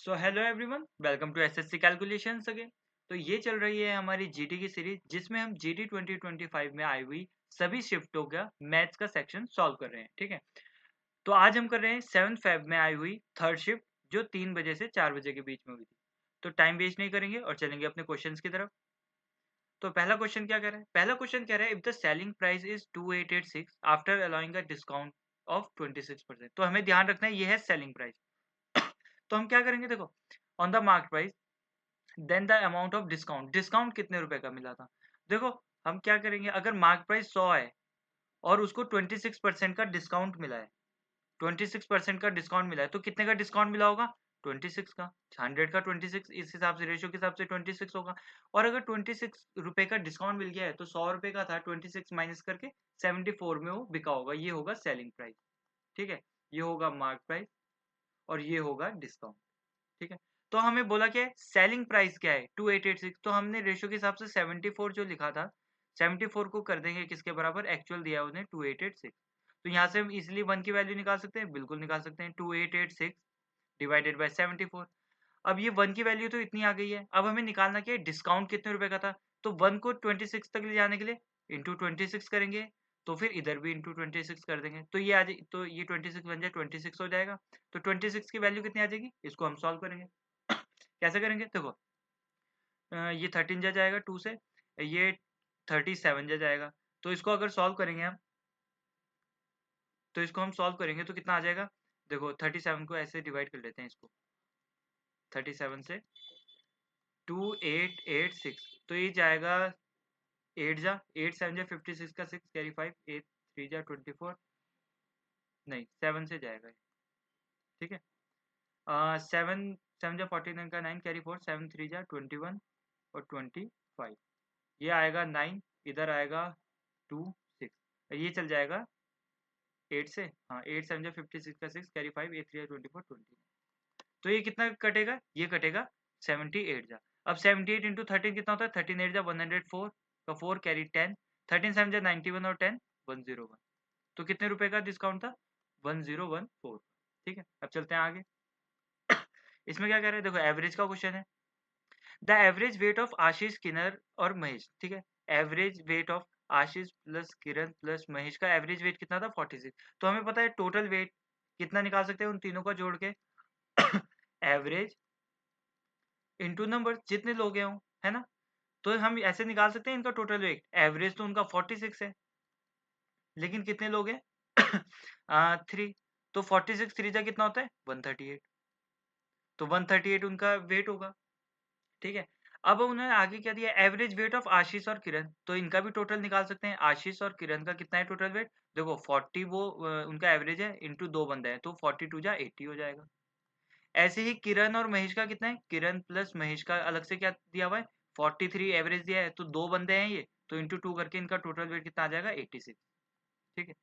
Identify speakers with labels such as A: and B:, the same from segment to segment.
A: So hello everyone, welcome to SSC calculations again. तो ये चल रही है हमारी जीटी की सीरीज, जिसमें हम जीटी 2025 में आई हुई सभी शिफ्टों का मैथ्स का सेक्शन सॉल्व कर रहे हैं। ठीक है, तो आज हम कर रहे हैं 7 फेब में आई हुई थर्ड शिफ्ट, जो 3 बजे से 4 बजे के बीच में हुई थी। तो टाइम वेस्ट नहीं करेंगे और चलेंगे अपने क्वेश्चंस की तरफ। तो पहला क्वेश्चन क्या कह रहा है? पहला क्वेश्चन कह रहा है, if the selling price is 2886 after allowing a discount of 26%। तो हमें ध्यान रखना है ये है सेलिंग प्राइस। तो हम क्या करेंगे, देखो, on the mark price then the amount of discount. Discount कितने रुपए का मिला था? देखो, हम क्या करेंगे, अगर मार्क प्राइस 100 है और उसको 26% का डिस्काउंट मिला है, 26% का डिस्काउंट मिला है, तो कितने का डिस्काउंट मिला होगा? 26 का। 100 का 26, इस हिसाब से रेशियो के हिसाब से 26 होगा। और अगर 26 रुपए का डिस्काउंट मिल गया है तो 100 रुपए का था, 26 माइनस करके 74 में वो बिका होगा। ये होगा सेलिंग प्राइस। ठीक है, ये होगा मार्क प्राइस और ये होगा डिस्काउंट। ठीक है, तो हमें बोला क्या है, सेलिंग प्राइस क्या है? 2886। तो हमने रेशियो के हिसाब से 74 जो लिखा था, 74 को कर देंगे किसके बराबर? एक्चुअल दिया उन्हें 2886। तो यहाँ से हम इजिली 1 की वैल्यू निकाल सकते हैं, बिल्कुल निकाल सकते हैं। 2886 डिवाइडेड बाय 74। अब ये 1 की वैल्यू तो इतनी आ गई है। अब हमें निकालना क्या है, डिस्काउंट कितने रुपए का था? तो 1 को 26 तक ले जाने के लिए इंटू 26 करेंगे, तो फिर इधर भी इंटू 26 कर देंगे, तो ये आ जाए, तो ये 26 बन जाए 26 हो जाएगा। तो 26 की वैल्यू कितनी आ जाएगी? इसको हम सॉल्व करेंगे। कैसे करेंगे, देखो, ये 13 जा जाएगा 2 से, ये 37 जा जाएगा। तो इसको अगर सॉल्व करेंगे हम, तो इसको हम सॉल्व करेंगे तो कितना आ जाएगा? देखो, 37 को ऐसे डिवाइड कर लेते हैं, इसको 37 से 2886, तो ये जाएगा 8 जा 8 7 जा 56 का 6 कैरी 5, 8 3 जा 24, नहीं 7 से जाएगा ये। ठीक है, 7 7 जा 49 का 9 कैरी 4, 7 3 जा 21 और 25, ये आएगा 9, इधर आएगा 2 6, ये चल जाएगा 8 से, हाँ 8 7 जा 56 का 6 कैरी 5, 8 3 जा 24 20। तो ये कितना कटेगा? ये कटेगा 78 जा। अब 78 इंटू 13 कितना होता है? 13 8 जा 104 का 4 कैरी 10, 13 7 जा 91 और 10 101। तो कितने रुपए का डिस्काउंट था? 1014। ठीक है, अब चलते हैं आगे। इसमें क्या कह रहे हैं, देखो, एवरेज का क्वेश्चन है। द एवरेज वेट ऑफ आशीष, किन्नर और महेश। ठीक है, average weight of Ashish plus Kiran plus Mahesh का एवरेज वेट कितना था? 46। तो हमें पता है टोटल वेट कितना निकाल सकते हैं उन तीनों का जोड़ के? एवरेज इंटू नंबर, जितने लोग हैं वो, है ना? तो हम ऐसे निकाल सकते हैं इनका टोटल वेट। एवरेज तो उनका 46 है, लेकिन कितने लोग हैं? 3। तो 46 3 जा कितना होता है? 138। तो 138 उनका वेट होगा। ठीक है, अब उन्होंने आगे क्या दिया? एवरेज वेट ऑफ आशीष और किरण। तो इनका भी टोटल निकाल सकते हैं। आशीष और किरण का कितना है टोटल वेट? देखो, 40 वो उनका एवरेज है, इंटू 2 बंदे हैं, तो 42 जा 80 हो जाएगा। ऐसे ही किरण और महेश का कितना है? किरण प्लस महेश का अलग से क्या दिया हुआ है? 43 एवरेज दिया है, तो 2 बंदे हैं ये, तो इंटू 2 करके इनका टोटल वेट कितना आ जाएगा? 86। ठीक है,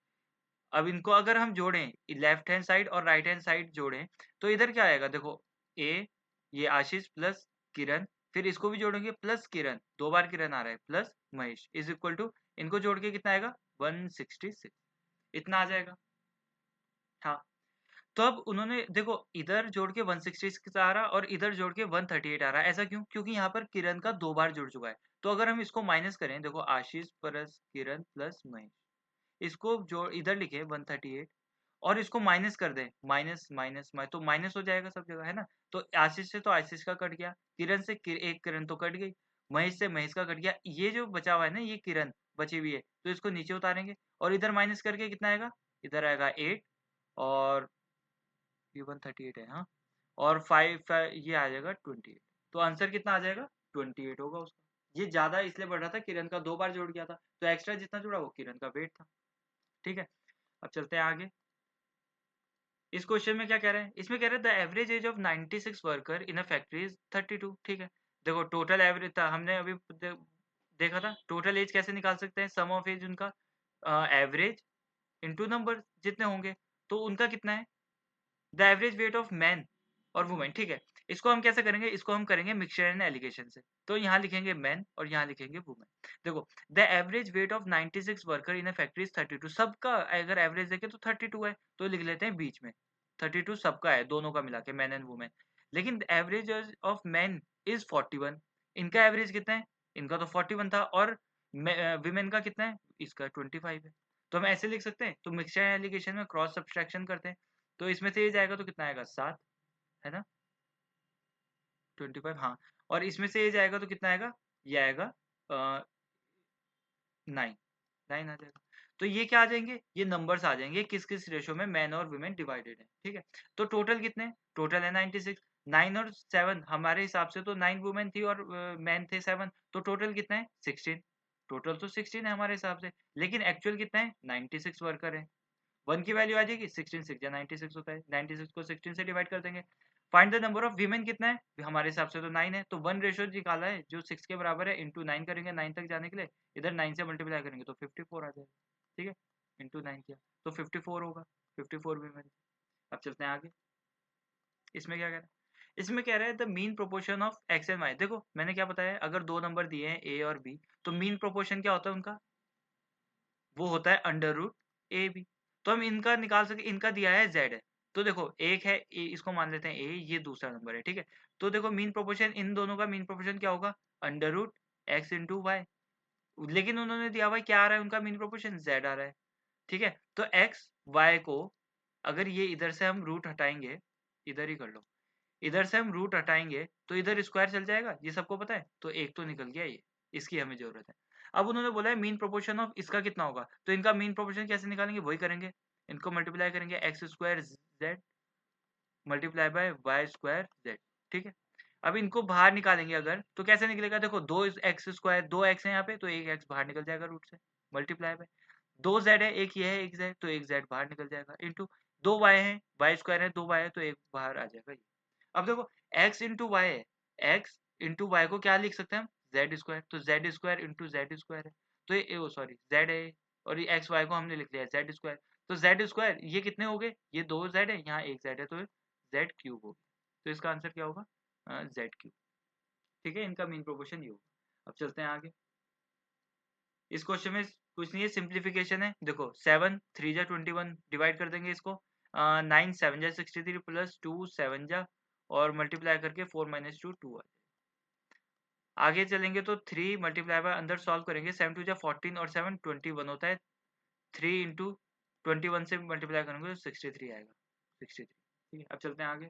A: अब इनको अगर हम जोड़ें, लेफ्ट हैंड साइड और राइट हैंड साइड जोड़ें, तो इधर क्या आएगा? देखो, ए, ये आशीष प्लस किरण, फिर इसको भी जोड़ेंगे प्लस किरण, 2 बार किरण आ रहा है, plus Mahesh is equal to, इनको जोड़ के कितना आएगा? 166। इतना आ जाएगा। हाँ, तो अब उन्होंने देखो, इधर जोड़ के 166 आ रहा और इधर जोड़ के 138 आ रहा है। ऐसा क्यों? क्योंकि यहाँ पर किरण का 2 बार जुड़ चुका है। तो अगर हम इसको माइनस करें, देखो, आशीष प्लस किरण प्लस महेश, इसको जो इधर लिखे 138 और इसको माइनस कर दें, माइनस माइनस तो माइनस हो जाएगा सब जगह, है ना? तो आशीष से तो आशीष का कट गया, किरण से एक किरण तो कट गई, महेश से महेश का कट गया, ये जो बचा हुआ है ना, ये किरण बची हुई है, तो इसको नीचे उतारेंगे और इधर माइनस करके कितना आएगा? इधर आएगा 8 और ये 138 है, हाँ, और 5 ये आ जाएगा 28। तो आंसर कितना आ जाएगा? 28 होगा उसका। ये ज्यादा इसलिए बढ़ रहा था, किरण का 2 बार जोड़ गया था, तो एक्स्ट्रा जितना जुड़ा वो किरण का वेट था। ठीक है, अब चलते हैं आगे। इस क्वेश्चन में क्या कह रहे हैं? इसमें कह रहे हैं the average age of 96 worker in a factory is 32। ठीक है, देखो, टोटल एवरेज था, हमने अभी देखा था टोटल एज कैसे निकाल सकते हैं? सम ऑफ एज उनका एवरेज इंटू नंबर जितने होंगे, तो उनका कितना है? The average weight of man और वुमेन। ठीक है, इसको हम कैसे करेंगे? इसको हम करेंगे मिक्सचर एंड एलिगेशन से। तो यहाँ लिखेंगे मैन और यहाँ लिखेंगे वुमेन। देखो, the average weight of 96 worker in a factory is 32। सबका अगर एवरेज देखें तो 32 है, तो लिख लेते हैं बीच में 32 सबका है, दोनों का मिला के, मैन एंड वुमेन। लेकिन एवरेज ऑफ मैन इज 41। इनका एवरेज कितना है? इनका तो 41 था, और विमेन का कितना है? इसका 25 है। तो हम ऐसे लिख सकते हैं। तो मिक्सचर एलिगेशन में क्रॉस सब्सट्रैक्शन करते हैं, तो इसमें से ये जाएगा तो कितना आएगा? 7, है ना? 25, हाँ। और इसमें से ये जाएगा तो कितना आएगा? ये आएगा 9, 9 आ जाएगा। तो ये क्या आ जाएंगे? ये नंबर्स आ जाएंगे किस किस रेशो में मैन और वुमेन डिवाइडेड है, ठीक है। तो टोटल कितने? टोटल है 96। 9 और 7 हमारे हिसाब से तो 9 वुमेन थी और मैन थे 7, तो टोटल कितना है? 16। टोटल तो 16 है हमारे हिसाब से, लेकिन एक्चुअल कितना है? 96 वर्कर है। 1 की वैल्यू आ जाएगी 16, 6 या 96 होता है, 96 को 16 से डिवाइड कर देंगे। Find the number of women कितना है? हमारे हिसाब से तो 9 है, तो 1 रेशियो निकाला है जो 6 के बराबर है, इंटू 9 करेंगे 9 तक जाने के लिए, इधर 9 से मल्टीप्लाई करेंगे तो 54 आ जाएगा, ठीक है। इंटू 9 किया तो 54 होगा, 54 वीमेन। अब चलते हैं आगे। इसमें क्या कह रहा है? इसमें कह रहा है the mean proportion of X and Y. देखो मैंने क्या बताया, अगर दो नंबर दिए हैं ए और बी, तो मीन प्रोपोर्शन क्या होता है उनका? वो होता है अंडर रूट ए बी। तो हम इनका निकाल सके, इनका दिया है जेड है, तो देखो एक है ए, इसको मान लेते हैं ए, ये दूसरा नंबर है, ठीक है। तो देखो मीन प्रोपोर्शन इन दोनों का मीन प्रोपोर्शन क्या होगा? Under root X into Y. लेकिन उन्होंने दिया हुआ क्या आ रहा है? उनका मीन प्रोपोर्शन जेड आ रहा है, ठीक है। तो एक्स वाई को अगर ये इधर से हम रूट हटाएंगे, इधर ही कर लो, इधर से हम रूट हटाएंगे तो इधर स्क्वायर चल जाएगा, ये सबको पता है। तो एक तो निकल गया ये, इसकी हमें जरूरत है। अब उन्होंने बोला है मीन प्रोपोर्शन ऑफ इसका कितना होगा, तो इनका मीन प्रोपोर्शन कैसे निकालेंगे? वही करेंगे, इनको मल्टीप्लाई करेंगे, X square Z multiply by Y square Z, ठीक है। अब इनको बाहर निकालेंगे अगर, तो कैसे निकलेगा? देखो दो एक्स स्क्वायर, दो एक्स है यहाँ पे, तो एक एक्स बाहर निकल जाएगा रूट से, मल्टीप्लाई बाय दो जेड है, एक ये है एक जेड, तो एक जेड बाहर निकल जाएगा, इंटू दो वाई है, वाई स्क्वायर है, दो वाई है, तो एक बाहर आ जाएगा ये। अब देखो x इंटू वाई है, x इंटू वाई को क्या लिख सकते हैं हम? जेड स्क्वायर, तो Z square into Z square है, तो ये सॉरी जेड है, और ये एक्स वाई को हमने लिख लिया जेड स्क्वायर। तो जेड स्क्वायर ये कितने हो गए? ये दो जेड है, यहाँ एक जेड है, तो जेड क्यूब हो गया। तो इसका आंसर क्या होगा? जेड क्यूब, ठीक है। इनका मीन प्रोपोर्शन ये होगा। अब चलते हैं आगे। इस क्वेश्चन में कुछ नहीं है, सिंप्लीफिकेशन है। देखो 7 3 जा 21 डिवाइड कर देंगे इसको, 9 7 जा 63 प्लस 2 7 जा, और मल्टीप्लाई करके 4 माइनस 2 2 आ जाए। आगे चलेंगे तो 3 मल्टीप्लाई बाय अंदर सॉल्व करेंगे, 7 2 जा 14 और 7 21 होता है, 3 इंटू 21 से मल्टीप्लाई करेंगे तो 63 आएगा, 63, ठीक है। अब चलते हैं आगे।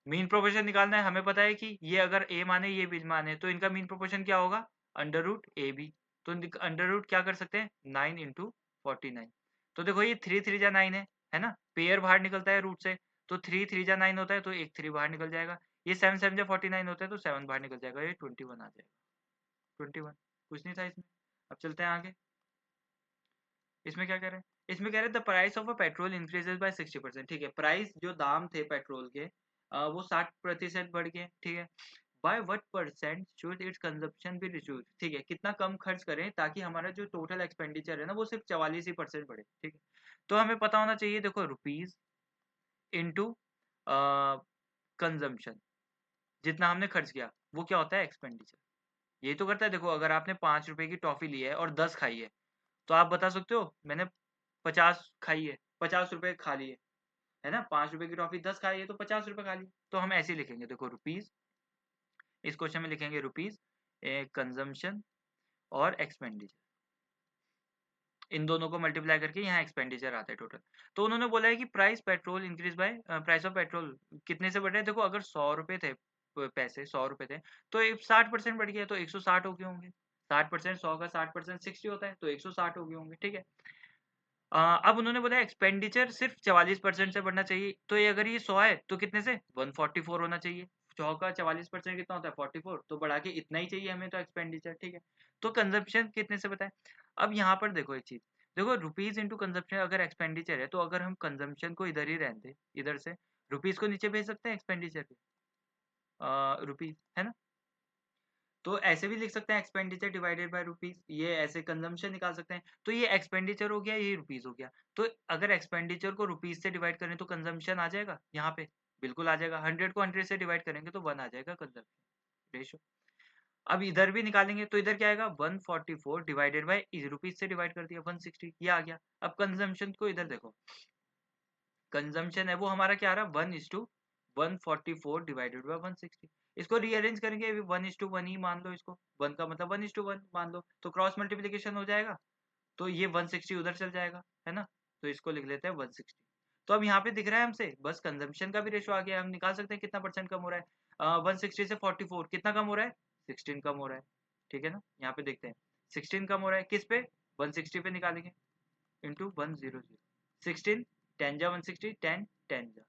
A: मीन प्रोपोर्शन निकालना है, हमें पता है कि ये अगर ए माने ये बी माने, तो इनका मीन प्रोपोर्शन क्या होगा? Under root A B. तो अंडर रूट क्या कर सकते हैं? 9 इंटू 49। तो देखो ये 3 3 जा 9 है ना, पेयर बाहर निकलता है रूट से, तो 3 3 जा 9 होता है, तो एक 3 बाहर निकल जाएगा। ये 7 7 जा 49 होता है, तो 7 बाहर निकल जाएगा, ये 21 आ जाएगा, 21। कुछ नहीं था इसमें। अब चलते हैं आगे। इसमें क्या कह रहे हैं? इसमें कह रहे हैं the price of a petrol increases by 60%, ठीक है। प्राइस जो दाम थे पेट्रोल के, वो 60% बढ़ गए, ठीक है। By what percent should it's consumption be reduced, ठीक है। कितना कम खर्च करें ताकि हमारा जो टोटल एक्सपेंडिचर है ना, वो सिर्फ 44% बढ़े, ठीक है। तो हमें पता होना चाहिए, देखो रुपीज इंटू कंजम्पशन, जितना हमने खर्च किया वो क्या होता है? एक्सपेंडिचर। यही तो करता है। देखो अगर आपने 5 रुपए की टॉफी ली है और 10 खाई है, तो आप बता सकते हो मैंने 50 खाई है, 50 रुपए खा लिए, है ना। 5 रुपए की टॉफी 10 खाई है, तो 50 रुपए खा लिए। तो हम ऐसे ही लिखेंगे, देखो रुपीज, इस क्वेश्चन में लिखेंगे रुपीज, कंजम्पशन और एक्सपेंडिचर, इन दोनों को मल्टीप्लाई करके यहाँ एक्सपेंडिचर आता है टोटल। तो उन्होंने बोला है कि price petrol increase by, price of petrol कितने से बढ़ रहे हैं? देखो अगर 100 रुपए थे, पैसे 100 रुपए थे, तो 60% बढ़ गया, तो 160 हो गए होंगे। 60%, 100 का 60% 60 होता है, तो 160 हो गए होंगे, ठीक है। अब उन्होंने बोला एक्सपेंडिचर सिर्फ 44% से बढ़ना चाहिए, तो ये अगर ये 100 है तो कितने से? 144 होना चाहिए। 100 का 44% कितना होता है? 44, तो बढ़ा के इतना ही चाहिए हमें तो एक्सपेंडिचर, ठीक है। तो कंजप्शन कितने से बताए? अब यहाँ पर देखो एक चीज, देखो रुपीज इंटू कंजप्शन अगर एक्सपेंडिचर है, तो अगर हम कंजम्पशन को इधर ही रहते, इधर से रुपीज को नीचे भेज सकते हैं एक्सपेंडिचर के, रुपीज, है ना। तो ऐसे भी लिख सकते हैं एक्सपेंडिचर डिवाइडेड बाय रुपीज, ये ऐसे कंजम्पशन निकाल सकते हैं। तो ये एक्सपेंडिचर हो गया, ये रुपीज हो गया। तो अगर एक्सपेंडिचर को रुपीज से डिवाइड करें तो कंजम्पशन आ जाएगा यहाँ पे, बिल्कुल आ जाएगा। 100 को 100 से डिवाइड करेंगे तो 1 आ जाएगा कंजम्पशन रेशो। अब इधर भी निकालेंगे तो इधर क्या आएगा? 144 डिवाइडेड बाय रुपीज से डिवाइड कर दिया 160, ये आ गया। अब कंजम्पशन को इधर देखो, कंजम्पशन है वो हमारा क्या आ रहा है? 1:1 144 डिवाइडेड बाय 160। इसको रीअरेंज करेंगे, 1:1 ही मान लो इसको, 1 का मतलब 1:1 मान लो, तो क्रॉस मल्टीप्लीकेशन हो जाएगा, तो ये 160 उधर चल जाएगा, है ना। तो इसको लिख लेते हैं 160। तो अब यहाँ पे दिख रहा है हमसे बस कंजम्पशन का भी रेशो आ गया, हम निकाल सकते हैं कितना परसेंट कम हो रहा है। 160 से 44 कितना कम हो रहा है, 16 कम हो रहा है, ठीक है ना। यहाँ पे देखते हैं 16 कम हो रहा है किस पे, 160 पे निकालेंगे, इंटू 100, 16 10 जा 160, 10 10 जा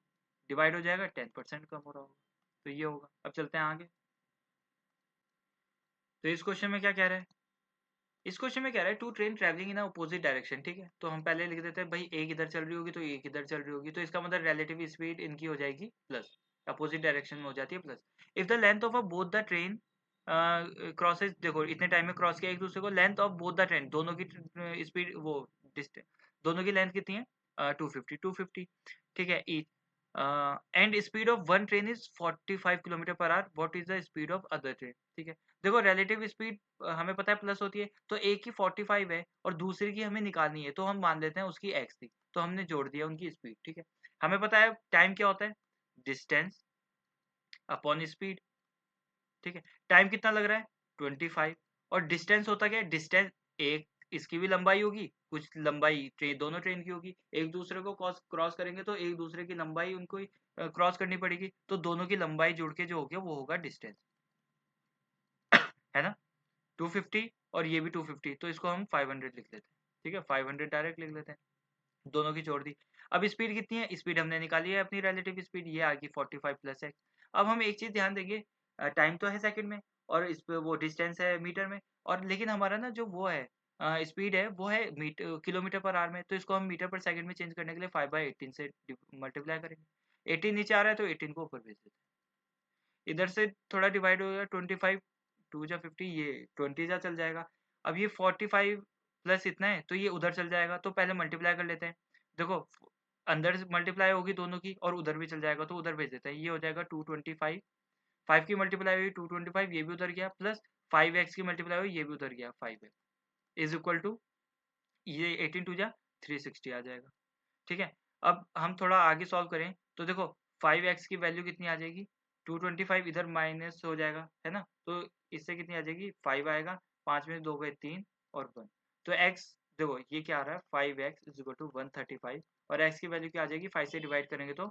A: डिवाइड हो जाएगा, 10% कम हो रहा होगा, तो ये होगा। अब चलते हैं आगे। तो इस क्वेश्चन में क्या कह रहा है, इस क्वेश्चन में कह रहा है two train travelling in opposite direction, ठीक है। तो हम पहले लिख देते हैं भाई एक इधर चल रही होगी तो एक इधर चल रही होगी, तो इसका मतलब रिलेटिव स्पीड इनकी हो जाएगी प्लस, अपोजिट डायरेक्शन में हो जाती है plus. If the length of both the train crosses, देखो इतने टाइम में क्रॉस किया एक दूसरे को, length of both the train, दोनों की स्पीड वो डिस्टेंस, दोनों की लेंथ कितनी है, 250 ठीक है each, and speed of one train is 45 kilometre per hour, what is the speed of other train, ठीक है। देखो रिलेटिव स्पीड हमें पता है प्लस होती है, तो एक की 45 है और दूसरी की हमें निकालनी है, तो हम मान लेते हैं उसकी एक्स थी, तो हमने जोड़ दिया उनकी स्पीड, ठीक है। हमें पता है टाइम क्या होता है, डिस्टेंस अपॉन स्पीड, ठीक है। टाइम कितना लग रहा है 25, और डिस्टेंस होता क्या है, डिस्टेंस एक इसकी भी लंबाई होगी, कुछ लंबाई ट्रेन दोनों ट्रेन की होगी, एक दूसरे को क्रॉस करेंगे तो एक दूसरे की लंबाई उनको क्रॉस करनी पड़ेगी, तो दोनों की लंबाई जुड़ के जो हो गया वो होगा डिस्टेंस, है ना। 250 और ये भी 250, तो इसको हम 500 लिख लेते हैं, ठीक है। 500 डायरेक्ट लिख लेते हैं, दोनों की जोड़ दी। अब स्पीड कितनी है, स्पीड हमने निकाली है अपनी रिलेटिव स्पीड, ये आ गई 45 प्लस एक्स। अब हम एक चीज ध्यान देंगे, टाइम तो है सेकंड में और इस पे वो डिस्टेंस है मीटर में, और लेकिन हमारा ना जो वो है स्पीड है वो है किलोमीटर पर आवर में, तो इसको हम मीटर पर सेकंड में चेंज करने के लिए 5/18 से मल्टीप्लाई करेंगे। 18 नीचे आ रहा है तो 18 को ऊपर भेज देते हैं, इधर से थोड़ा डिवाइड हो गया, 25 2 जा 50, ये 20 जा चल जाएगा। अब ये 45 प्लस इतना है तो ये उधर चल जाएगा, तो पहले मल्टीप्लाई कर लेते हैं। देखो अंदर से मल्टीप्लाई होगी दोनों की और उधर भी चल जाएगा, तो उधर भेज देते हैं, ये हो जाएगा 225, 5 की मल्टीप्लाई हुई 225, ये भी उधर गया, प्लस 5x की मल्टीप्लाई हुई ये भी उधर गया 5x, इज इक्वल टू ये 18 2 जा 360 आ जाएगा, ठीक है। अब हम थोड़ा आगे सॉल्व करें तो देखो 5x की वैल्यू कितनी आ जाएगी, 225 इधर माइनस हो जाएगा, है ना, तो इससे कितनी आ जाएगी 5 आएगा, 5 में 2 गए 3 और 1, तो x देखो ये क्या आ रहा है 5x इज इक्वल टू 135, और x की वैल्यू क्या आ जाएगी, 5 से डिवाइड करेंगे तो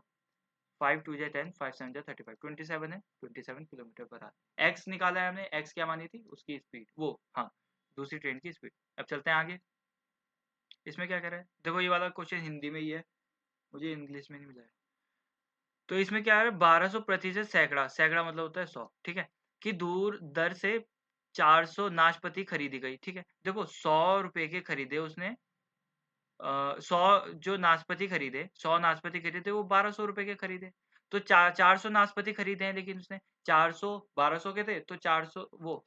A: 5 2 जा 10, 5 7 जा 35, 27 है, 27 किलोमीटर पर आवर। x निकाला है हमने, x क्या मानी थी, उसकी स्पीड वो, हाँ दूसरी ट्रेन की स्पीड। अब चलते हैं आगे, इसमें क्या कर रहा है, देखो ये वाला क्वेश्चन हिंदी में ही है, मुझे इंग्लिश में नहीं मिला है। तो इसमें क्या है 1200 प्रतिशत सैकड़ा, सैकड़ा मतलब होता है 100, ठीक है, कि दूर दर से 400 नाशपाती खरीदी गई, ठीक है। देखो 100 रुपए के खरीदे उसने, 100 जो नाशपाती खरीदे, 100 नाशपाती खरीदे वो 1200 रुपए के खरीदे, तो 400 नाशपाती खरीदे हैं, लेकिन उसने 400 1200 के थे तो 400 वो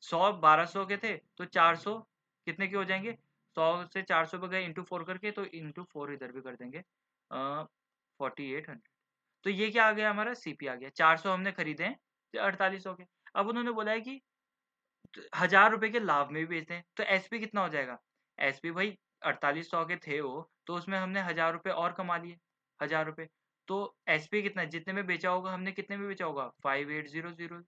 A: 100 1200 के थे तो 400 कितने के हो जाएंगे, 100 से 400 पे गए इंटू 4 करके, तो इंटू 4 इधर भी कर देंगे 4800, तो ये क्या आ गया हमारा सीपी आ गया, 400 हमने खरीदे हैं 4800 के। अब उन्होंने बोला है कि 1000 रुपए के लाभ में भी बेचते हैं, तो एसपी कितना हो जाएगा, एसपी भाई 4800 के थे वो, तो उसमें हमने 1000 रुपए और कमा लिए, 1000 रुपए, तो एसपी कितना जितने में बेचा होगा हमने, कितने में बेचा होगा 5800,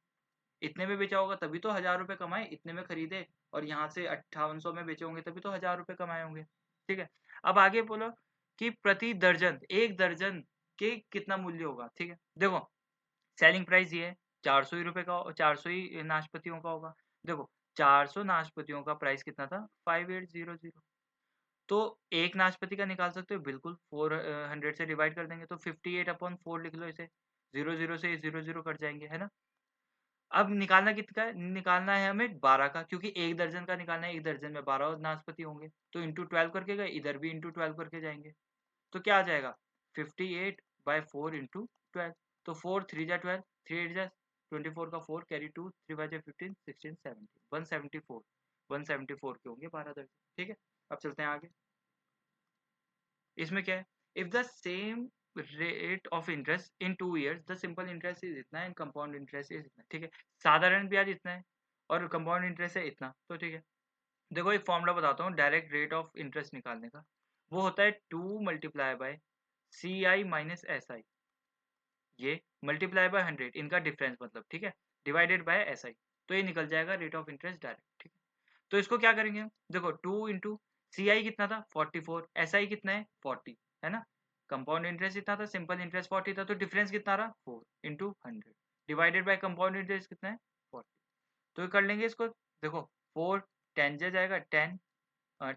A: इतने में बेचा होगा तभी तो 1000 रुपए कमाए, इतने में खरीदे और यहाँ से 5800 में बेचे होंगे तभी तो 1000 रुपए कमाए होंगे, ठीक है। अब आगे बोलो कि प्रति दर्जन, एक दर्जन के कितना मूल्य होगा, ठीक है। देखो सेलिंग प्राइस ये है 400 ही रुपए का, 400 ही नाशपातियों का होगा। देखो 400 नाशपातियों का प्राइस कितना था 5800, तो एक नाशपाती का निकाल सकते हो बिल्कुल, 400 से डिवाइड कर देंगे तो 58/4 लिख लो इसे, 00 से 00 कट जाएंगे, है ना। अब निकालना कितना है, निकालना है हमें 12 का, क्योंकि एक दर्जन का निकालना है, एक दर्जन में 12 नाशपाती होंगे, तो इंटू 12 करके गए, इधर भी इंटू 12 करके जाएंगे, तो क्या आ जाएगा 58/4 इंटू 12, तो 4 3 जा 12, 3 8 जा 24 का 4 कैरी 2, 3 5 जा 15 16 17 174, 174 के होंगे 12 दर्जन, ठीक है। अब चलते हैं आगे, इसमें क्या है, if the same rate of interest in 2 years the simple interest is इतना एंड कंपाउंड इंटरेस्ट इज इतना, ठीक है। साधारण ब्याज इतना है और कंपाउंड इंटरेस्ट है इतना, तो ठीक है। देखो एक फॉर्मूला बताता हूँ डायरेक्ट रेट ऑफ इंटरेस्ट निकालने का, वो होता है 2 multiply by C I minus S I, ये मल्टीप्लाई बाय 100 इनका डिफरेंस मतलब, ठीक है, डिवाइडेड बाय SI, तो ये निकल जाएगा रेट ऑफ इंटरेस्ट डायरेक्ट, ठीक है। तो इसको क्या करेंगे, देखो 2 इंटू CI कितना था 44, SI कितना है 40, है ना, कंपाउंड इंटरेस्ट कितना था, सिंपल इंटरेस्ट 40 था, तो डिफरेंस कितना रहा 4 into 100 divided by compound interest कितना है 40। तो ये कर लेंगे इसको, देखो 4 10 जा जाएगा 10,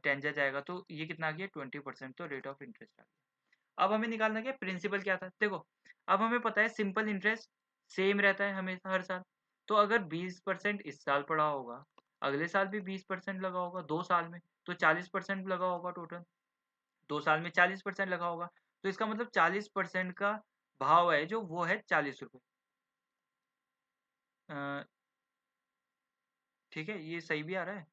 A: 10 जा जाएगा तो ये कितना आ गया 20%, तो रेट ऑफ इंटरेस्ट आ गया। अब हमें निकालना क्या, प्रिंसिपल क्या था, देखो अब हमें पता है सिंपल इंटरेस्ट सेम रहता है हमेशा हर साल, तो अगर 20% इस साल पड़ा होगा, अगले साल भी 20% लगा होगा 2 साल में, तो 40% लगा होगा टोटल, 2 साल में 40% लगा होगा, तो इसका मतलब 40% का भाव है जो वो है 40 रुपये। ठीक है, ये सही भी आ रहा है,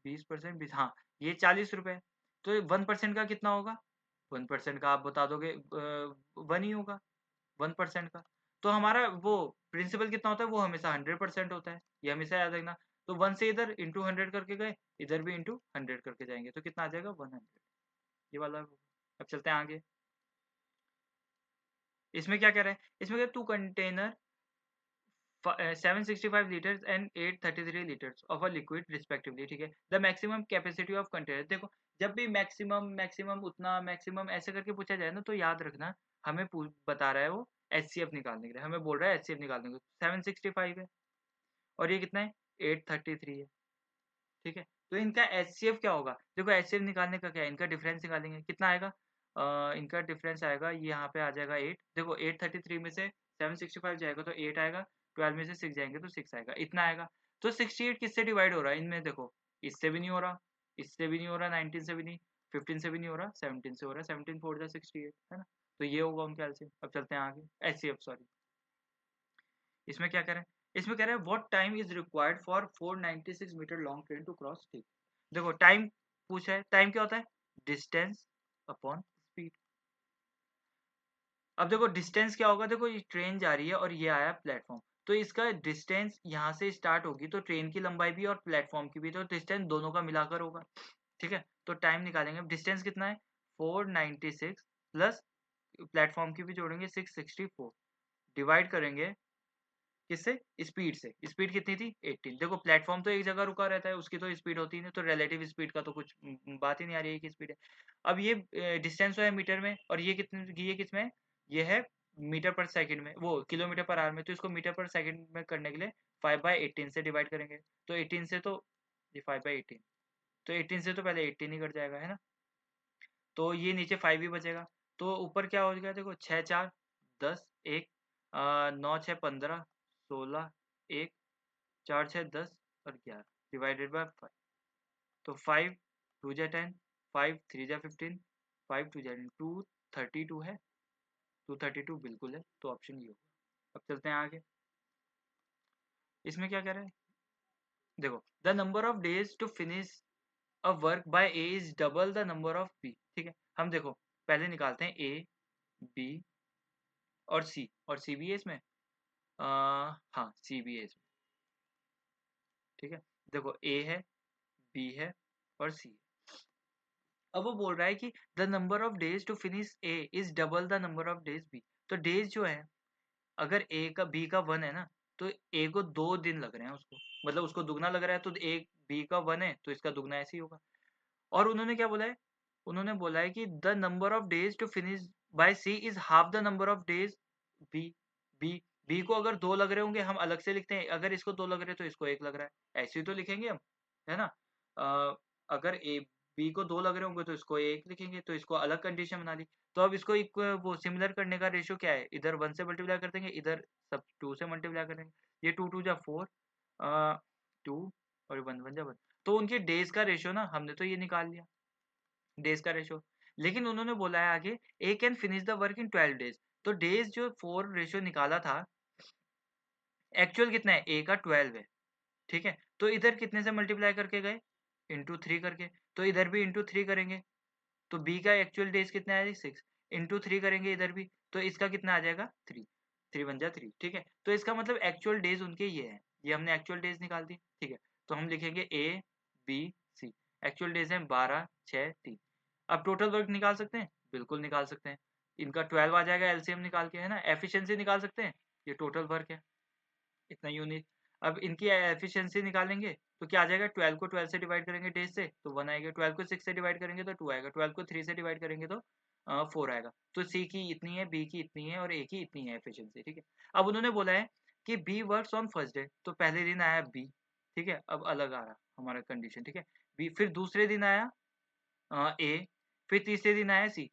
A: 20% 20, हाँ ये 40 रुपये, तो 1% का कितना होगा, 1% का आप बता दोगे 1 ही होगा 1% का, तो हमारा वो प्रिंसिपल कितना होता है, वो हमेशा 100% होता है, ये हमेशा याद रखना। तो 1 से इधर इंटू 100 करके गए, इधर भी इंटू 100 करके जाएंगे, तो कितना आ जाएगा 100, ये वाला। अब चलते हैं आगे, इसमें क्या कह रहा है, इसमें क्या, 2 container 765 liters and 833 liters of a liquid respectively, ठीक है, the maximum capacity of container. देखो जब भी मैक्सिमम मैक्सिमम उतना मैक्सिमम ऐसे करके पूछा जाए ना, तो याद रखना हमें बता रहा है वो HCF निकालने के लिए, हमें बोल रहा है HCF निकालने के लिए, 765 है और ये कितना है 833 है, ठीक है। तो इनका HCF क्या होगा, देखो HCF निकालने का क्या है, इनका डिफरेंस निकालेंगे, कितना आएगा, इनका डिफरेंस आएगा, ये यहाँ पे आ जाएगा 8, देखो 833 में से 765 जाएगा तो 8 आएगा, 12 में से 6 जाएंगे तो 6 आएगा, इतना आएगा। तो 68 किससे डिवाइड हो रहा है इनमें, देखो इससे भी नहीं हो रहा, इससे भी नहीं हो रहा, 19 से भी नहीं, 15 से भी नहीं हो रहा, 17 से हो रहा है, 17 4 68, है ना, तो ये होगा उनके एलसीएम। अब चलते हैं आगे, HCF सॉरी, इसमें क्या करें, इसमें कह रहे हैं what time is required for 496 metre long train to cross, ठीक, देखो टाइम पूछा है, टाइम क्या होता है, डिस्टेंस अपॉन स्पीड। अब देखो डिस्टेंस क्या होगा, देखो ये ट्रेन जा रही है और ये आया प्लेटफॉर्म, तो इसका डिस्टेंस यहाँ से स्टार्ट होगी, तो ट्रेन की लंबाई भी और प्लेटफॉर्म की भी, तो डिस्टेंस दोनों का मिलाकर होगा, ठीक है। तो टाइम निकालेंगे, डिस्टेंस कितना है 496 प्लस प्लेटफॉर्म की भी जोड़ेंगे 664, डिवाइड करेंगे किससे, स्पीड से, स्पीड कितनी थी 18, देखो प्लेटफॉर्म तो एक जगह रुका रहता है, उसकी तो स्पीड होती है, तो रिलेटिव स्पीड का तो कुछ बात ही नहीं आ रही है कि स्पीड है। अब ये डिस्टेंस है मीटर में, और ये कितने, ये किस में, ये है मीटर पर सेकंड में, वो किलोमीटर पर आवर में, तो इसको मीटर पर सेकंड में करने के लिए 5/18 से डिवाइड करेंगे, तो 18 से तो ये 5/18, तो 18 से तो पहले 18 ही कट जाएगा, है ना, तो ये नीचे 5 ही बचेगा, तो ऊपर क्या हो गया, देखो 6 4 10 1 9 6 15 16 1 4 6 10 और 11 डिवाइडेड बाय 5, तो 5 2 जा 10, 5 3 जा 15, 5 2 जा 232 है, 232 बिल्कुल है, तो ऑप्शन ये होगा। अब चलते हैं आगे, इसमें क्या कह रहा है, देखो the number of days to finish a work by A is double the number of B, ठीक है, हम देखो पहले निकालते हैं ए बी और सी भी है इसमें, हाँ सी भी है इसमें, ठीक है, देखो ए है बी है और सी है। अब वो बोल रहा है कि the number of days to finish A is double the number of days B, तो डेज जो है अगर ए का बी का 1 है ना, तो ए को 2 दिन लग रहे हैं उसको, मतलब उसको दुगना लग रहा है, तो ए बी का 1 है तो इसका दुगना ऐसे ही होगा। और उन्होंने क्या बोला है, उन्होंने बोला है कि the number of days to finish by C is half the number of days B, B B को अगर 2 लग रहे होंगे हम अलग से लिखते हैं, अगर इसको 2 लग रहे हैं तो इसको 1 लग रहा है, ऐसे ही तो लिखेंगे हम, है ना, अगर ए बी को 2 लग रहे होंगे तो इसको 1 लिखेंगे, तो इसको अलग कंडीशन बना दी। तो अब इसको वो सिमिलर करने का रेशियो क्या है, इधर 1 से मल्टीप्लाई कर देंगे, इधर सब 2 से मल्टीप्लाई कर देंगे, ये 2 2 जा 4 2 और 1 1 जा 1, तो उनके डेज का रेशियो ना हमने तो ये निकाल लिया डेज का रेशियो, लेकिन उन्होंने बोला है आगे A can finish the work in 12 days, तो डेज जो 4 रेशियो निकाला था, एक्चुअल कितना है ए का 12 है, ठीक है, तो इधर कितने से मल्टीप्लाई करके गए, इंटू 3 करके, तो इधर भी इंटू 3 करेंगे, तो बी का एक्चुअल डेज कितना है 6, इंटू 3 करेंगे इधर भी, तो इसका कितना आ जाएगा 3, 3 1 जा 3, ठीक है, तो इसका मतलब एक्चुअल डेज उनके ये है, ये हमने एक्चुअल डेज निकाल दी, ठीक है, तो हम लिखेंगे A B C, actual days है 12 6 3। अब टोटल वर्क निकाल सकते हैं, बिल्कुल निकाल सकते हैं, इनका 12 आ जाएगा एलसीएम निकाल के, है ना। एफिशिएंसी निकाल सकते हैं, ये टोटल वर्क है इतना यूनिट। अब इनकी एफिशिएंसी निकालेंगे तो क्या आ जाएगा, 12 को 12 से डिवाइड करेंगे डेज से तो 1 आएगा, 12 को 6 से डिवाइड करेंगे तो 2 आएगा, 12 को 3 से डिवाइड करेंगे तो 4 आएगा। तो सी की इतनी है, बी की इतनी है और ए की इतनी है एफिशिएंसी, ठीक है। अब उन्होंने बोला है कि B works on first day, तो पहले दिन आया बी, ठीक है, अब अलग आ रहा हमारा कंडीशन, ठीक है। बी, फिर दूसरे दिन आया ए, फिर तीसरे दिन आया सी,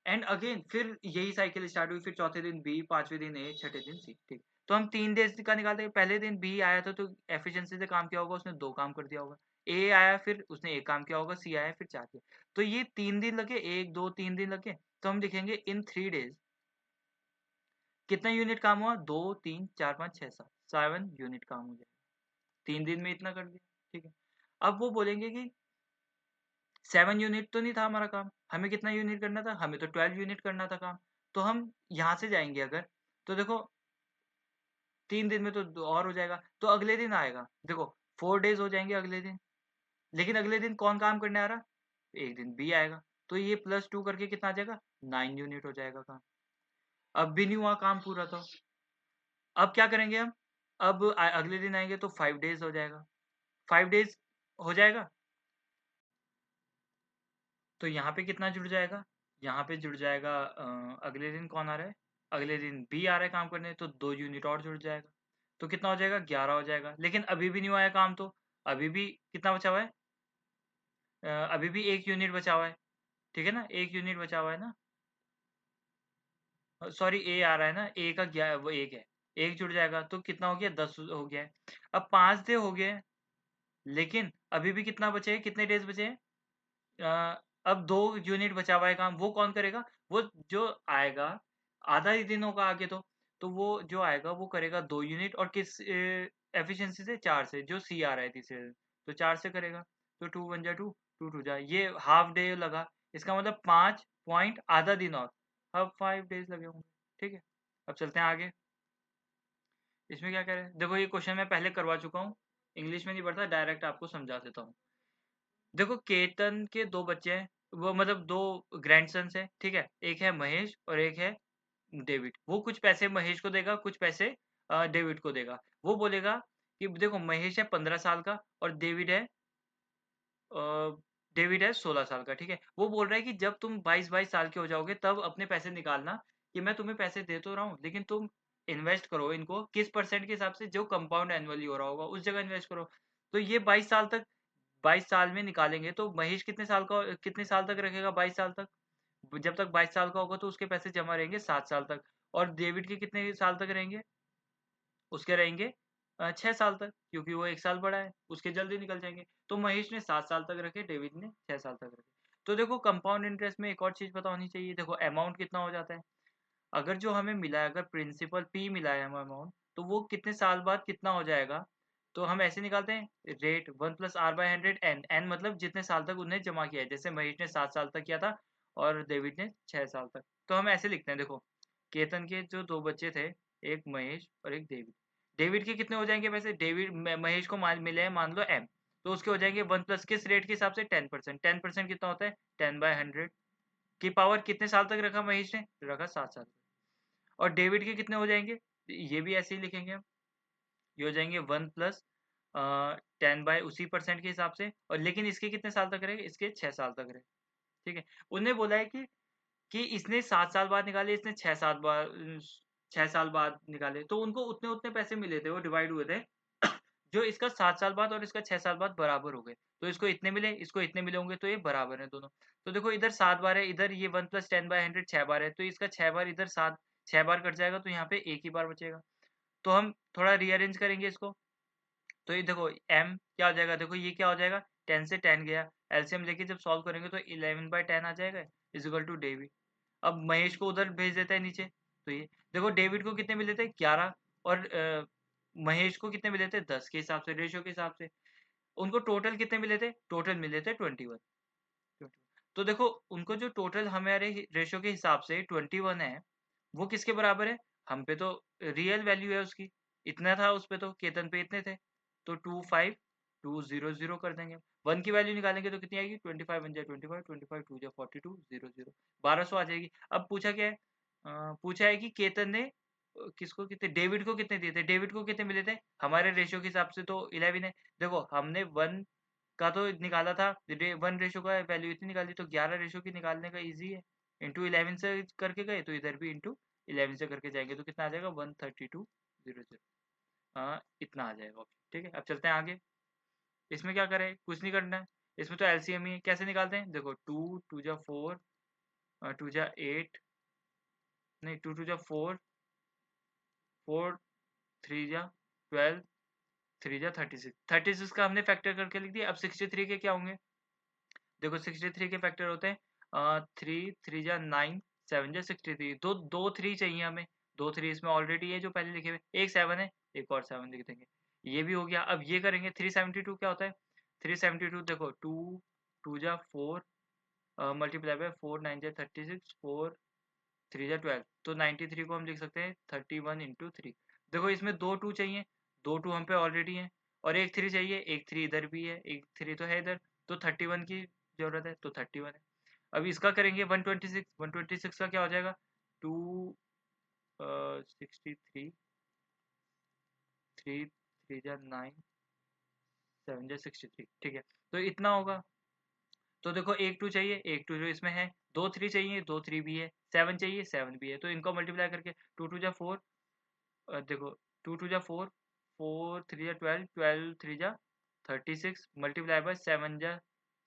A: एंड अगेन फिर यही साइकिल स्टार्ट हुई, फिर चौथे दिन बी, पांचवें दिन ए, छठे दिन सी, ठीक। तो हम 3 डेज का निकालते हैं। पहले दिन बी आया था तो एफिशिएंसी से काम किया होगा, उसने 2 काम कर दिया होगा। ए आया फिर उसने 1 काम किया होगा, सी आया फिर 4 किया। तो ये 3 दिन लगे, 1 2 3 दिन लगे, तो हम लिखेंगे इन 3 डेज कितना यूनिट काम हुआ, 2 3 4 5 6 7 7 यूनिट काम हो जाएगा। 3 दिन में इतना कर दिया, ठीक है। अब वो बोलेंगे कि 7 यूनिट तो नहीं था हमारा काम, हमें कितना यूनिट करना था, हमें तो 12 यूनिट करना था काम। तो हम यहाँ से जाएंगे अगर, तो देखो 3 दिन में तो और हो जाएगा, तो अगले दिन आएगा, देखो 4 डेज हो जाएंगे अगले दिन। लेकिन अगले दिन कौन काम करने आ रहा, एक दिन बी आएगा, तो ये +2 करके कितना आ जाएगा, 9 यूनिट हो जाएगा काम। अब भी नहीं हुआ काम पूरा, तो अब क्या करेंगे हम, अब अगले दिन आएंगे तो 5 डेज हो जाएगा, 5 डेज हो जाएगा। तो यहाँ पे कितना जुड़ जाएगा, यहाँ पे जुड़ जाएगा अगले दिन कौन आ रहा है, अगले दिन बी आ रहा है काम करने, तो 2 यूनिट और जुड़ जाएगा, तो कितना हो जाएगा, 11 हो जाएगा। लेकिन अभी भी नहीं हुआ है काम, तो अभी भी कितना बचा हुआ है, अभी भी 1 यूनिट बचा हुआ है, ठीक है ना, 1 यूनिट बचा हुआ है ना, सॉरी ए आ रहा है ना, ए का वो 1 है, 1 जुड़ जाएगा तो कितना हो गया, 10 हो गया है। अब 5 डे हो गए, लेकिन अभी भी कितना बचे है, कितने डेज बचे हैं, अब 2 यूनिट बचा हुआ है काम, वो कौन करेगा, वो जो आएगा आधा ही दिन होगा आगे, तो वो जो आएगा वो करेगा 2 यूनिट, और किस एफिशिएंसी से, 4 से, जो सी आ रहा है तीसरे दिन, तो 4 से करेगा, तो 2 1 जा 2, 2 2 जा, ये हाफ डे लगा, इसका मतलब 5 पॉइंट आधा दिन और, अब 5 डेज लगे होंगे, ठीक है। अब चलते हैं आगे, इसमें क्या करें, देखो ये क्वेश्चन मैं पहले करवा चुका हूँ, इंग्लिश में नहीं पढ़ता, डायरेक्ट आपको समझा देता हूँ। देखो केतन के 2 बच्चे हैं, वो मतलब 2 ग्रैंडसन्स हैं, ठीक है, एक है महेश और एक है डेविड। वो कुछ पैसे महेश को देगा, कुछ पैसे डेविड को देगा। वो बोलेगा कि देखो महेश है 15 साल का और डेविड है 16 साल का, ठीक है। वो बोल रहा है कि जब तुम 22-22 साल के हो जाओगे तब अपने पैसे निकालना, कि मैं तुम्हें पैसे दे तो रहा हूँ लेकिन तुम इन्वेस्ट करो इनको किस परसेंट के हिसाब से, जो कंपाउंड एनुअली हो रहा होगा उस जगह इन्वेस्ट करो। तो ये 22 साल तक, 22 साल में निकालेंगे तो महेश कितने साल तक रखेगा, 22 साल तक, जब तक 22 साल का होगा तो उसके पैसे जमा रहेंगे 7 साल तक। और डेविड के कितने साल तक रहेंगे, उसके रहेंगे 6 साल तक, क्योंकि वो 1 साल बड़ा है, उसके जल्दी निकल जाएंगे। तो महेश ने 7 साल तक रखे, डेविड ने 6 साल तक रखे। तो देखो कंपाउंड इंटरेस्ट में एक और चीज पता होनी चाहिए, देखो अमाउंट कितना हो जाता है, अगर जो हमें मिला है, अगर प्रिंसिपल पी मिला है हमें अमाउंट, तो वो कितने साल बाद कितना हो जाएगा, तो हम ऐसे निकालते हैं, रेट 1+r/100 n मतलब जितने साल तक उन्हें जमा किया है, जैसे महेश ने 7 साल तक किया था और डेविड ने 6 साल तक। तो हम ऐसे लिखते हैं, देखो केतन के जो 2 बच्चे थे, एक महेश और एक डेविड, डेविड के कितने हो जाएंगे पैसे, महेश को मिले हैं मान लो m, तो उसके हो जाएंगे 1+ किस रेट के हिसाब से, 10%, 10% कितना होता है, 10/100 की पावर, कितने साल तक रखा महेश ने, रखा 7 साल। और डेविड के कितने हो जाएंगे, ये भी ऐसे ही लिखेंगे हम, ये हो जाएंगे 1+10 बाय उसी परसेंट के हिसाब से, और लेकिन इसके कितने साल तक रहे, इसके 6 साल तक रहे, ठीक है। उन्हें बोला है कि इसने 7 साल बाद निकाले, इसने 6 साल बाद निकाले, तो उनको उतने उतने पैसे मिले थे, वो डिवाइड हुए थे जो इसका 7 साल बाद और इसका 6 साल बाद बराबर हो गए, तो इसको इतने मिले, इसको इतने मिले होंगे, तो ये बराबर है दोनों। तो देखो इधर 7 बार है, इधर ये 1+10/100 6 बार है, तो इसका 6 बार इधर 6 बार कट जाएगा, तो यहाँ पे एक ही बार बचेगा। तो हम थोड़ा रीअरेंज करेंगे इसको, तो ये देखो m क्या हो जाएगा, देखो ये क्या हो जाएगा, 10 से 10 गया, एलसीएम लेके जब सॉल्व करेंगे तो 11/10 आ जाएगा, इज इक्वल टू डेविड। अब महेश को उधर भेज देता है नीचे, तो ये देखो डेविड को कितने मिले थे, 11, और महेश को कितने मिले थे, 10 के हिसाब से, रेशियो के हिसाब से। उनको टोटल कितने मिले थे, टोटल मिले थे 21। तो देखो उनको जो टोटल हमारे रेशियो के हिसाब से 21 है, वो किसके बराबर है, हम पे तो रियल वैल्यू है उसकी, इतना था उस पे, तो केतन पे इतने थे, तो 25200 कर देंगे। 1 की वैल्यू निकालेंगे तो कितनी आएगी, 25 1 जा 25, 25 2 जा 42, 0 0 1200 आ जाएगी। अब पूछा क्या है, पूछा है कि केतन ने किसको कितने, डेविड को कितने दिए थे, डेविड को कितने मिले थे, हमारे रेशियो के हिसाब से तो 11 है। देखो हमने 1 का तो निकाला था, 1 रेशियो का वैल्यू इतनी निकाली, तो 11 रेशियो की निकालने का इजी है। इंटू 11 से करके गए तो इधर भी इंटू 11 से करके जाएंगे, तो कितना आ जाएगा 13200। हाँ इतना आ जाएगा ऑप्शन। ठीक है, अब चलते हैं आगे। इसमें क्या करें, कुछ नहीं करना है, इसमें तो एलसीएम ही है। कैसे निकालते हैं, देखो 2 2 जा 4, 2 जा 8, नहीं 2 2 जा 4, 4 3 जा 12, 3 जा 36, 36 का हमने फैक्टर करके लिख दिया। अब 63 के क्या होंगे, देखो 63 के फैक्टर होते हैं 3 3 जा 9, 7 जा 63, दो दो 3 चाहिए हमें, दो 3 इसमें ऑलरेडी है जो पहले लिखे हुए, एक 7 है, एक और 7 लिख देंगे, ये भी हो गया। अब ये करेंगे 372 क्या होता है, 372 देखो 2 2 जा 4 मल्टीप्लाई बाय 4 9 जा 36, 4 3 जा 12, तो 93 को हम लिख सकते हैं 31 इंटू 3। देखो इसमें दो 2 चाहिए, दो 2 हम पे ऑलरेडी है, और एक 3 चाहिए, एक 3 इधर भी है, एक 3 तो है इधर, तो 31 की जरूरत है, तो 31 है। अब इसका करेंगे 126, 126 का क्या हो जाएगा, 2 63, 3 3 जा 9, 7 जा 63, ठीक है, तो इतना होगा। तो देखो एक 2 चाहिए, एक 2 जो इसमें है, दो 3 चाहिए, दो 3 भी है, 7 चाहिए, 7 भी है, तो इनको मल्टीप्लाई करके 2 2 जा 4, देखो 2 2 जा 4, 4 3 जा 12, 12 3 जा 36, मल्टीप्लाई बाय 7 जा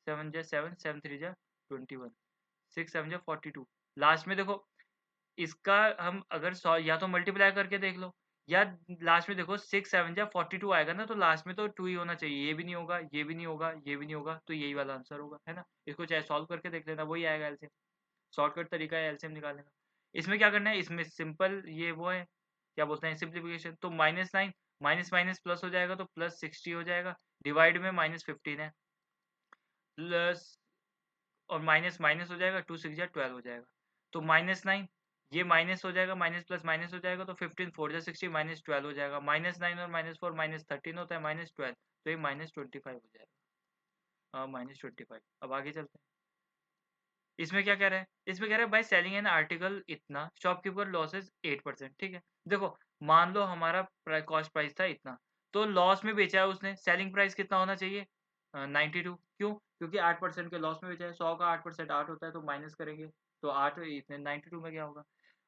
A: 7 जा 7, 7 3 जा 21, 6 7 जा 42। लास्ट में देखो इसका हम अगर या तो मल्टीप्लाई करके देख लो, या लास्ट में देखो 6 7 जा 42 आएगा ना, तो लास्ट में तो 2 ही होना चाहिए, ये भी नहीं होगा, ये भी नहीं होगा, ये भी नहीं होगा, तो यही वाला आंसर होगा, है ना। इसको चाहे सॉल्व करके देख लेना, वही आएगा एलसीएम, शॉर्टकट तरीका है एलसीएम निकालने का। इसमें क्या करना है, इसमें सिंपल ये वो है, क्या बोलते हैं सिंप्लीफिकेशन, तो -9 माइनस माइनस प्लस हो जाएगा, तो +60 हो जाएगा, डिवाइड में -15 है, प्लस और माइनस माइनस हो जाएगा, 2 6 जा 12 हो जाएगा, तो -9 ये माइनस हो जाएगा, माइनस प्लस माइनस हो जाएगा, तो 15 4 जा 60, -12 हो जाएगा, -9 और -4 -13 होता है, -12, तो ये -25 हो जाएगा, -25। अब आगे चलते हैं, इसमें क्या कह रहा है, इसमें कह रहा है बाय सेलिंग एन आर्टिकल इतना शॉपकीपर लॉसेस 8%। ठीक है, देखो मान लो हमारा कॉस्ट प्राइस था इतना, तो लॉस में बेचा है उसने, सेलिंग प्राइस कितना होना चाहिए 92, क्यों, क्योंकि 8% के लॉस में बेचा है, 100 का 8% 8 होता है, तो माइनस करेंगे, तो 8 इतने 92 में क्या होगा,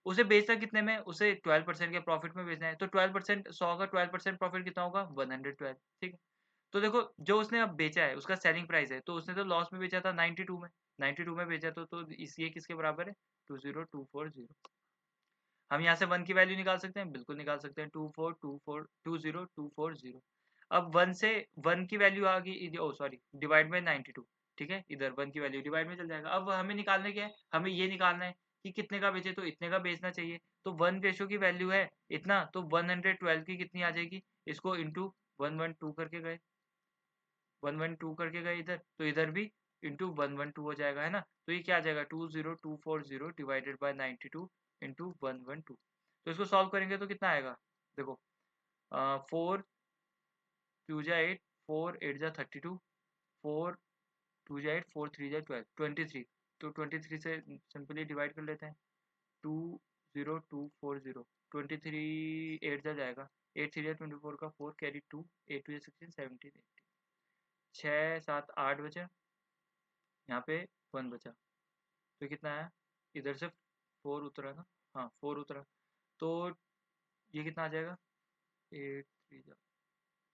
A: उसे बेचना कितने में, उसे 12% के प्रॉफिट में बेचना है, तो 12%, 100 का 12% प्रॉफिट कितना होगा 112। ठीक है, तो देखो जो उसने अब बेचा है उसका सेलिंग प्राइस है, तो उसने तो लॉस में बेचा था 92 में, 92 में बेचा तो इस ये किसके बराबर है 20240। हम यहाँ से 1 की वैल्यू निकाल सकते हैं, बिल्कुल निकाल सकते हैं, 2020240। अब 1 से 1 की वैल्यू आ गई, ओ सॉरी डिवाइड बाय 92, ठीक है, इधर 1 की वैल्यू डिवाइड में चल जाएगा। अब हमें निकालने क्या है, हमें ये निकालना है कि कितने का बेचे, तो इतने का बेचना चाहिए, तो 1 रेशो की वैल्यू है इतना, तो 112 की कितनी आ जाएगी, इसको इंटू 112 करके गए, 112 करके गए इधर, तो इधर भी इंटू 112 हो जाएगा, है ना, तो ये क्या आ जाएगा 20240 डिवाइडेड बाय 92 इंटू 112। तो इसको सॉल्व करेंगे तो कितना आएगा, देखो 4 2 जा 8, 4 8 जा 32, 4 2 जा 8, 4 3 जा 12, 23, तो 23 से सिंपली डिवाइड कर लेते हैं, 20240, 23 8 जा जाएगा, 8 3 जा 24 का 4 कैरी 2, 8 2 जा 16 17 18, 6 7 8 बचा, यहाँ पे 1 बचा, तो कितना आया, इधर से 4 उतरा ना, हाँ 4 उतरा, तो ये कितना आ जाएगा 8 3 जा,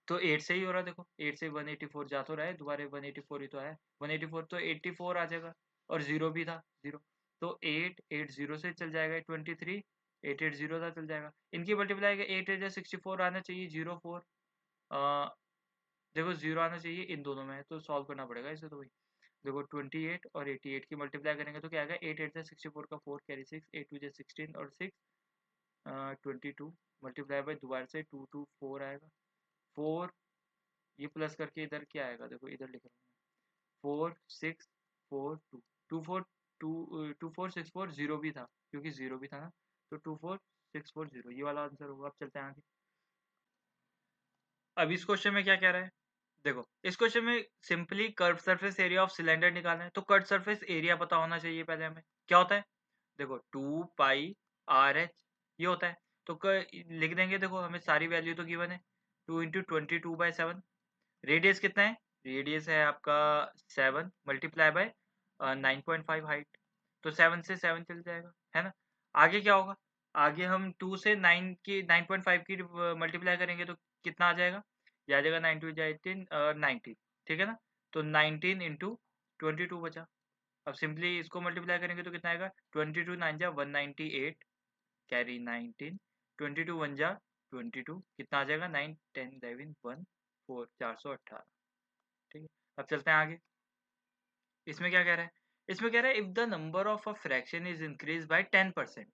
A: तो 8 से ही हो रहा है, देखो 8 से 184 जा तो रहा है, दोबारा 184 ही तो आया, 184 तो 84 आ जाएगा, और जीरो भी था, जीरो, तो 8 8 0 से चल जाएगा, 23 8 8 0 था चल जाएगा, इनकी मल्टीप्लाई 8 8 64 आना चाहिए, 04, देखो जीरो आना चाहिए इन दोनों में, तो सॉल्व करना पड़ेगा इसे, तो वही देखो 28 और 88 की मल्टीप्लाई करेंगे तो क्या आएगा, 8 8 64 का 4 कैरी 6, 8 2 16 और 6 22, मल्टीप्लाई बाय दोबारा से 2 2 4 आएगा, 4 ये प्लस करके इधर क्या आएगा, देखो इधर लिख रहा हूँ 4 6 4 2 2 4 2 4 6 4 जीरो भी था, क्योंकि जीरो भी था ना, तो 2 4 6 4 0 ये वाला आंसर होगा। अब चलते हैं आगे। अब इस क्वेश्चन में क्या कह रहा है, देखो इस क्वेश्चन में simply curve surface area of cylinder निकालना है, तो कर्व सरफेस एरिया पता होना चाहिए पहले हमें, क्या होता है, देखो 2 पाई RH ये होता है। तो लिख देंगे, देखो हमें सारी वैल्यू तो गिवन है, 2 इंटू 22/7। रेडियस कितना है, रेडियस है आपका 7 मल्टीप्लाई बाय 9.5 हाइट, तो 7 से 7 चल जाएगा, है ना। आगे क्या होगा, आगे हम 2 से 9 की 9.5 की मल्टीप्लाई करेंगे तो कितना आ जाएगा, ये आ जाएगा 9 टू 18 19, ठीक है ना। तो 19 इंटू 22 बचा। अब सिंपली इसको मल्टीप्लाई करेंगे तो कितना आएगा, 22 9 जा 198 कैरी 19, 22 1 जा 22, कितना आ जाएगा 9 10 11 1 4 418, ठीक है। अब चलते हैं आगे, इसमें क्या कह रहा है, इसमें कह रहा है if the number of a fraction is increase by 10%,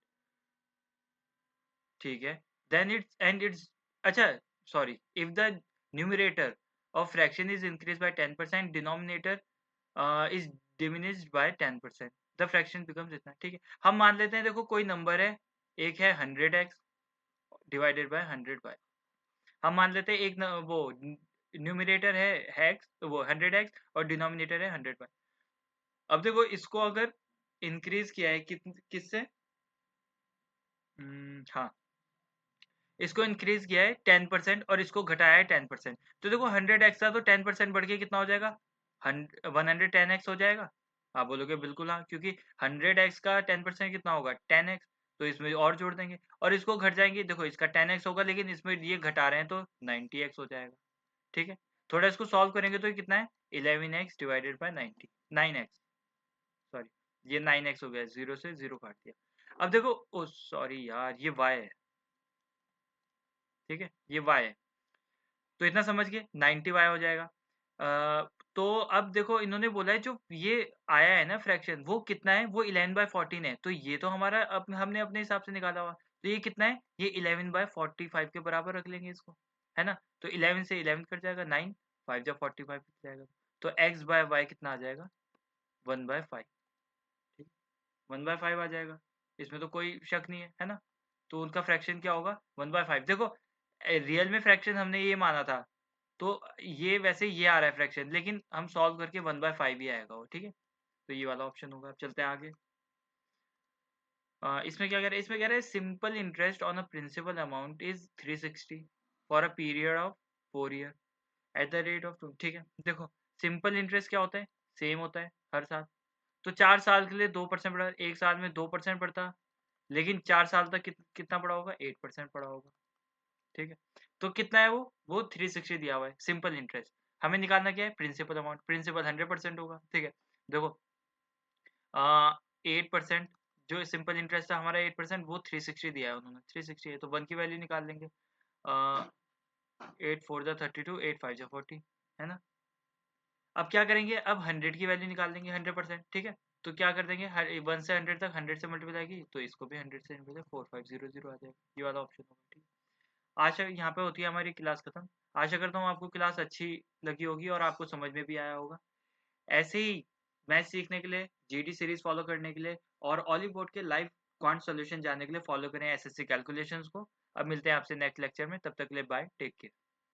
A: ठीक है, देन इट्स अच्छा sorry, if the numerator of fraction is increase by 10%, denominator is diminished by 10%, the fraction becomes इतना, ठीक है। हम मान लेते हैं, देखो कोई नंबर है, एक है 100x डिवाइडेड बाय 100y, हम मान लेते हैं एक वो न्यूमरेटर है x, वो 100x और डिनोमिनेटर है 100y। अब देखो इसको अगर इंक्रीज किया है किससे, हाँ, इसको इंक्रीज किया है 10% और इसको घटाया है 10%, तो देखो 100x था तो 10% बढ़ के कितना हो जाएगा, 110x हो जाएगा। आप बोलोगे बिल्कुल हाँ, क्योंकि 100x का 10% कितना होगा 10x, तो इसमें और जोड़ देंगे और इसको घट जाएंगे, देखो इसका 10x होगा लेकिन इसमें ये घटा रहे हैं तो 90x हो जाएगा, ठीक है। थोड़ा इसको सॉल्व करेंगे तो ये कितना है 11x divided by 90 9x, sorry ये 9x हो गया, 0 से 0 काट दिया। अब देखो ओ सॉरी यार ये y है, ठीक है, ये y है, तो इतना समझ गए 90y हो जाएगा। तो अब देखो इन्होंने बोला है जो ये आया है ना फ्रैक्शन, वो कितना है, वो 11/14 है, तो ये तो हमारा हमने अपने हिसाब से निकाला हुआ, तो ये कितना है, ये 11/45 के बराबर रख लेंगे इसको, है ना। तो 11 से 11 कट जाएगा, 9 5 जा 45 कट जाएगा, तो x/y कितना आ जाएगा 1/5, ठीक, 1/5 आ जाएगा, इसमें तो कोई शक नहीं है ना। तो उनका फ्रैक्शन क्या होगा 1/5। देखो रियल में फ्रैक्शन हमने ये माना था, तो ये वैसे ये आ रहा है फ्रैक्शन, लेकिन हम सॉल्व करके 1/5 ही आएगा वो, ठीक है। तो ये वाला ऑप्शन होगा। अब चलते हैं आगे, इसमें क्या कह रहा है, इसमें कह रहा है simple interest on a principal amount is 360 for a period of 4 year at the rate of 2, ठीक है। देखो सिंपल इंटरेस्ट क्या होता है, सेम होता है हर साल, तो 4 साल के लिए 2% बढ़ा, एक साल में 2% बढ़ता, लेकिन 4 साल तक कितना पड़ा होगा 8% पड़ा होगा, ठीक है। तो कितना है वो 360 दिया हुआ है सिंपल इंटरेस्ट, हमें निकालना क्या है प्रिंसिपल अमाउंट, प्रिंसिपल 100% होगा, ठीक है। देखो 8%, जो सिंपल इंटरेस्ट था हमारा 8%, वो 360 दिया है उन्होंने, 360 है तो 1 की वैल्यू निकाल लेंगे, 8 4 जा 32 8 5 जा 40, है ना। अब क्या करेंगे, अब 100 की वैल्यू निकाल लेंगे 100%, ठीक है। तो क्या कर देंगे, हर 1 से 100 तक 100 से मल्टीप्लाई की, तो इसको भी 100 से मल्टीप्लाई 4500 आ जाएगा, ये वाला ऑप्शन होगा, ठीक है। आशा यहाँ पे होती है हमारी क्लास खत्म। आशा करता हूँ आपको क्लास अच्छी लगी होगी और आपको समझ में भी आया होगा। ऐसे ही मैथ सीखने के लिए, जीडी सीरीज फॉलो करने के लिए और ऑली बोर्ड के लाइव क्वांट सॉल्यूशन जानने के लिए फॉलो करें एसएससी कैलकुलेशंस को। अब मिलते हैं आपसे नेक्स्ट लेक्चर में, तब तक के लिए बाय, टेक केयर।